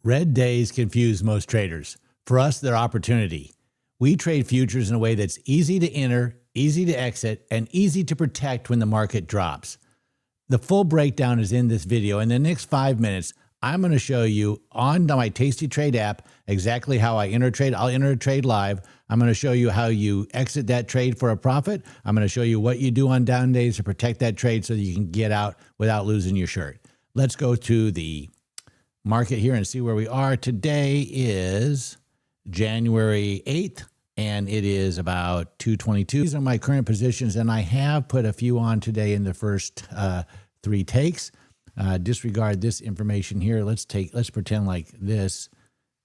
Red days confuse most traders. For us, they're opportunity. We trade futures in a way that's easy to enter, easy to exit, and easy to protect when the market drops. The full breakdown is in this video. In the next 5 minutes, I'm going to show you on my Tasty Trade app exactly how I enter a trade. I'll enter a trade live. I'm going to show you how you exit that trade for a profit. I'm going to show you what you do on down days to protect that trade so that you can get out without losing your shirt. Let's go to the market here and see where we are. Today is January 8th, and it is about 2:22. These are my current positions, and I have put a few on today in the first 3 takes. Disregard this information here. Let's pretend like this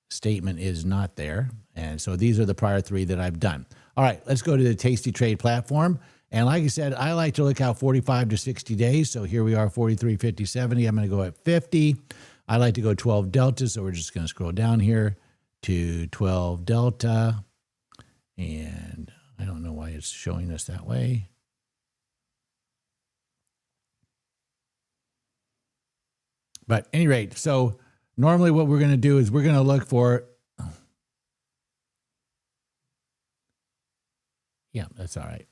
statement is not there. And so these are the prior 3 that I've done. All right, let's go to the Tasty Trade platform. And like I said, I like to look out 45 to 60 days. So here we are, 43, 50, 70. I'm going to go at 50. I like to go 12 delta. So we're just going to scroll down here to 12 delta. And I don't know why it's showing us that way. But at any rate, so normally what we're going to do is we're going to look for, yeah, that's all right.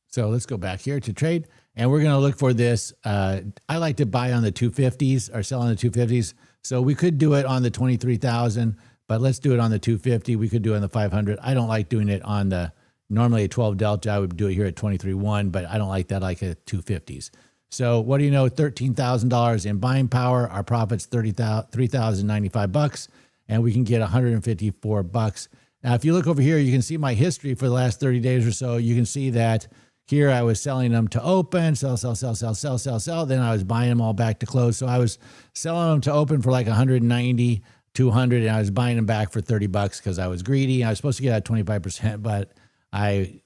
So let's go back here to trade, and we're going to look for this. I like to buy on the 250s or sell on the 250s. So we could do it on the 23,000, but let's do it on the 250. We could do it on the 500. I don't like doing it on the, normally a 12 delta. I would do it here at 23.1, but I don't like that like at 250s. So what do you know? $13,000 in buying power. Our profit's $3,095, and we can get $154. Now, if you look over here, you can see my history for the last 30 days or so. You can see that here I was selling them to open, sell. Then I was buying them all back to close. So I was selling them to open for like 190, 200, and I was buying them back for $30 because I was greedy. I was supposed to get out 25%, but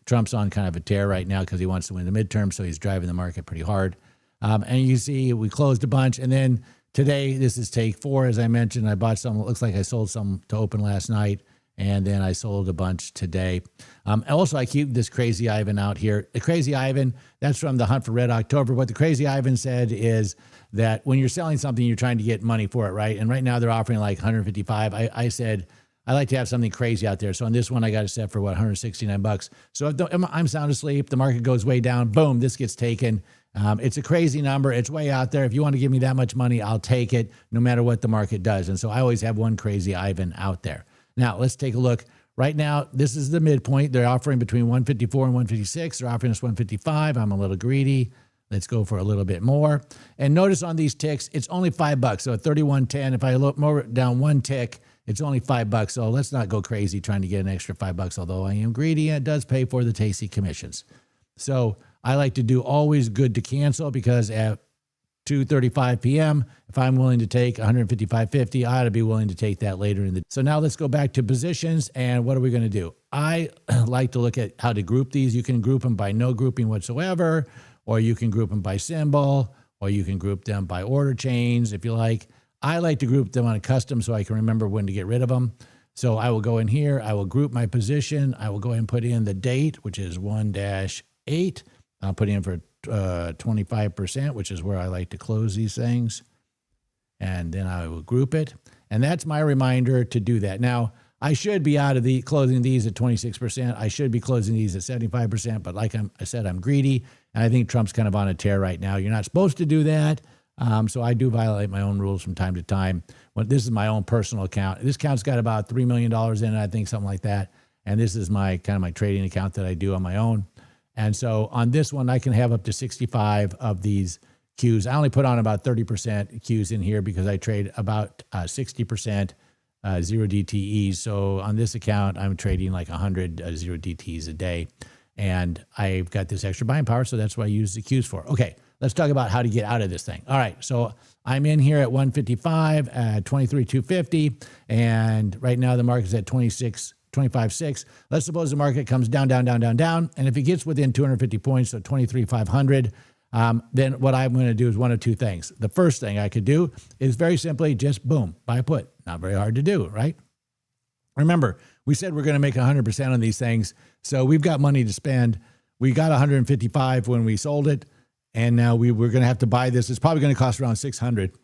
Trump's on kind of a tear right now because he wants to win the midterm, so he's driving the market pretty hard. And you see we closed a bunch, and then today, this is take 4. As I mentioned, I bought some. It looks like I sold some to open last night, and then I sold a bunch today. Also, I keep this Crazy Ivan out here. The Crazy Ivan, that's from the Hunt for Red October. What the Crazy Ivan said is that when you're selling something, you're trying to get money for it, right? And right now they're offering like 155. I said, I like to have something crazy out there. So on this one, I got it set for what, $169. So if I'm sound asleep, the market goes way down, boom, this gets taken. It's a crazy number. It's way out there. If you want to give me that much money, I'll take it no matter what the market does. And so I always have one Crazy Ivan out there. Now, let's take a look. Right now, this is the midpoint. They're offering between 154 and 156. They're offering us 155. I'm a little greedy. Let's go for a little bit more. And notice on these ticks, it's only $5. So at 31.10, if I look more down one tick, it's only $5. So let's not go crazy trying to get an extra $5, although I am greedy and it does pay for the Tasty commissions. So I like to do always good to cancel because at 2:35 p.m., if I'm willing to take 155.50, I ought to be willing to take that later in the day. So now let's go back to positions, and what are we going to do? I like to look at how to group these. You can group them by no grouping whatsoever, or you can group them by symbol, or you can group them by order chains if you like. I like to group them on a custom so I can remember when to get rid of them. So I will go in here, I will group my position, I will go ahead and put in the date, which is 1-8. I'll put in for 25%, which is where I like to close these things. And then I will group it. And that's my reminder to do that. Now, I should be out of the closing these at 26%. I should be closing these at 75%. But like I said, I'm greedy. And I think Trump's kind of on a tear right now. You're not supposed to do that. So I do violate my own rules from time to time. Well, this is my own personal account. This account's got about $3 million in it, I think, something like that. And this is my kind of my trading account that I do on my own. And so on this one, I can have up to 65 of these Qs. I only put on about 30% Qs in here because I trade about 60% zero DTEs. So on this account, I'm trading like 100 zero DTEs a day. And I've got this extra buying power, so that's what I use the Qs for. Okay, let's talk about how to get out of this thing. All right, so I'm in here at 155, at 23,250, and right now the market's at 25.6. Let's suppose the market comes down, and if it gets within 250 points, so 23,500, then what I'm going to do is one of two things. The first thing I could do is very simply just, boom, buy a put. Not very hard to do, right? Remember, we said we're going to make 100% on these things, so we've got money to spend. We got 155 when we sold it, and now we're going to have to buy this. It's probably going to cost around 600.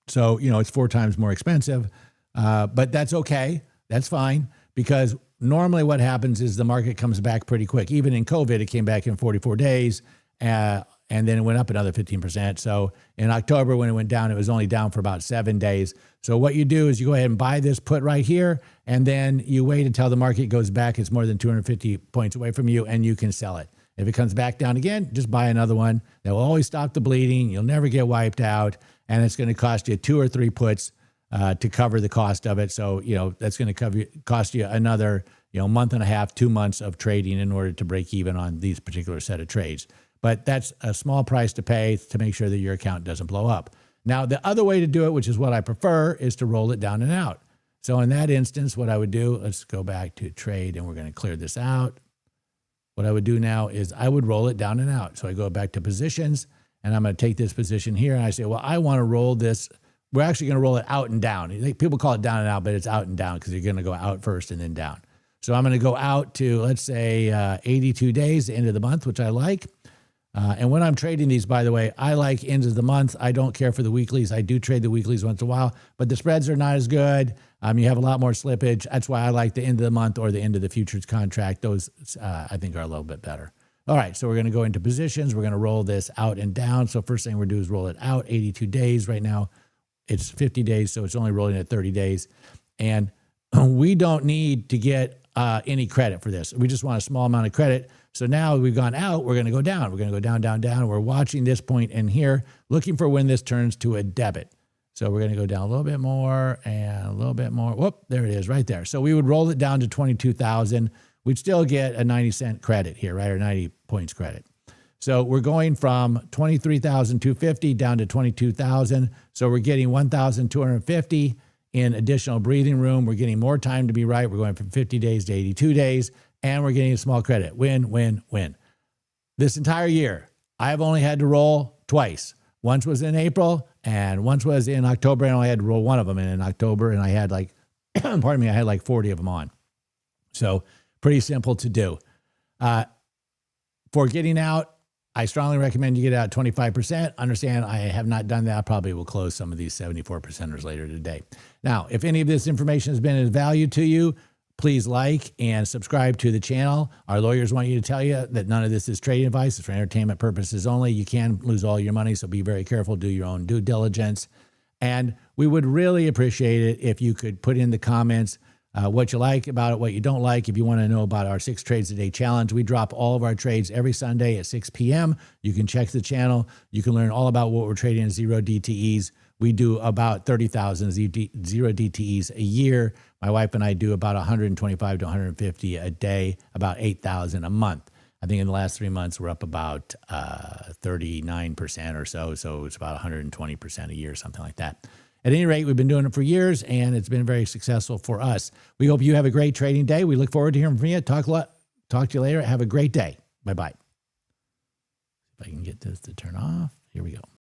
So, it's 4 times more expensive. But that's okay. That's fine, because normally what happens is the market comes back pretty quick. Even in COVID, it came back in 44 days, and then it went up another 15%. So in October, when it went down, it was only down for about 7 days. So what you do is you go ahead and buy this put right here, and then you wait until the market goes back. It's more than 250 points away from you, and you can sell it. If it comes back down again, just buy another one. That will always stop the bleeding. You'll never get wiped out, and it's going to cost you 2 or 3 puts to cover the cost of it. So, that's going to cost you another, month and a half, 2 months of trading in order to break even on these particular set of trades. But that's a small price to pay to make sure that your account doesn't blow up. Now, the other way to do it, which is what I prefer, is to roll it down and out. So in that instance, what I would do, let's go back to trade, and we're going to clear this out. What I would do now is I would roll it down and out. So I go back to positions, and I'm going to take this position here, and I say, well, I want to roll this. We're actually going to roll it out and down. People call it down and out, but it's out and down because you're going to go out first and then down. So I'm going to go out to, let's say, 82 days, the end of the month, which I like. And when I'm trading these, by the way, I like ends of the month. I don't care for the weeklies. I do trade the weeklies once in a while, but the spreads are not as good. You have a lot more slippage. That's why I like the end of the month or the end of the futures contract. Those, I think, are a little bit better. All right, so we're going to go into positions. We're going to roll this out and down. So first thing we're going to do is roll it out 82 days. Right now, it's 50 days, so it's only rolling at 30 days. And we don't need to get any credit for this. We just want a small amount of credit. So now we've gone out, we're going to go down. We're going to go down, down, down. We're watching this point in here, looking for when this turns to a debit. So we're going to go down a little bit more and a little bit more. Whoop, there it is right there. So we would roll it down to 22,000. We'd still get a 90-cent credit here, right? Or 90 points credit. So we're going from 23,250 down to 22,000. So we're getting 1,250 in additional breathing room. We're getting more time to be right. We're going from 50 days to 82 days. And we're getting a small credit. Win, win, win. This entire year, I've only had to roll twice. Once was in April, and once was in October. I only had to roll one of them in October, and I had I had like 40 of them on. So pretty simple to do. For getting out, I strongly recommend you get out 25%. Understand, I have not done that. I probably will close some of these 74%ers later today. Now, if any of this information has been of value to you, please like and subscribe to the channel. Our lawyers want you to tell you that none of this is trading advice. It's for entertainment purposes only. You can lose all your money, so be very careful. Do your own due diligence. And we would really appreciate it if you could put in the comments what you like about it, what you don't like. If you want to know about our 6 Trades a Day challenge, we drop all of our trades every Sunday at 6 p.m. You can check the channel. You can learn all about what we're trading in zero DTEs. We do about 30,000 zero DTEs a year. My wife and I do about 125 to 150 a day, about 8,000 a month. I think in the last 3 months, we're up about 39% or so. So it's about 120% a year, something like that. At any rate, we've been doing it for years, and it's been very successful for us. We hope you have a great trading day. We look forward to hearing from you. Talk to you later. Have a great day. Bye-bye. If I can get this to turn off. Here we go.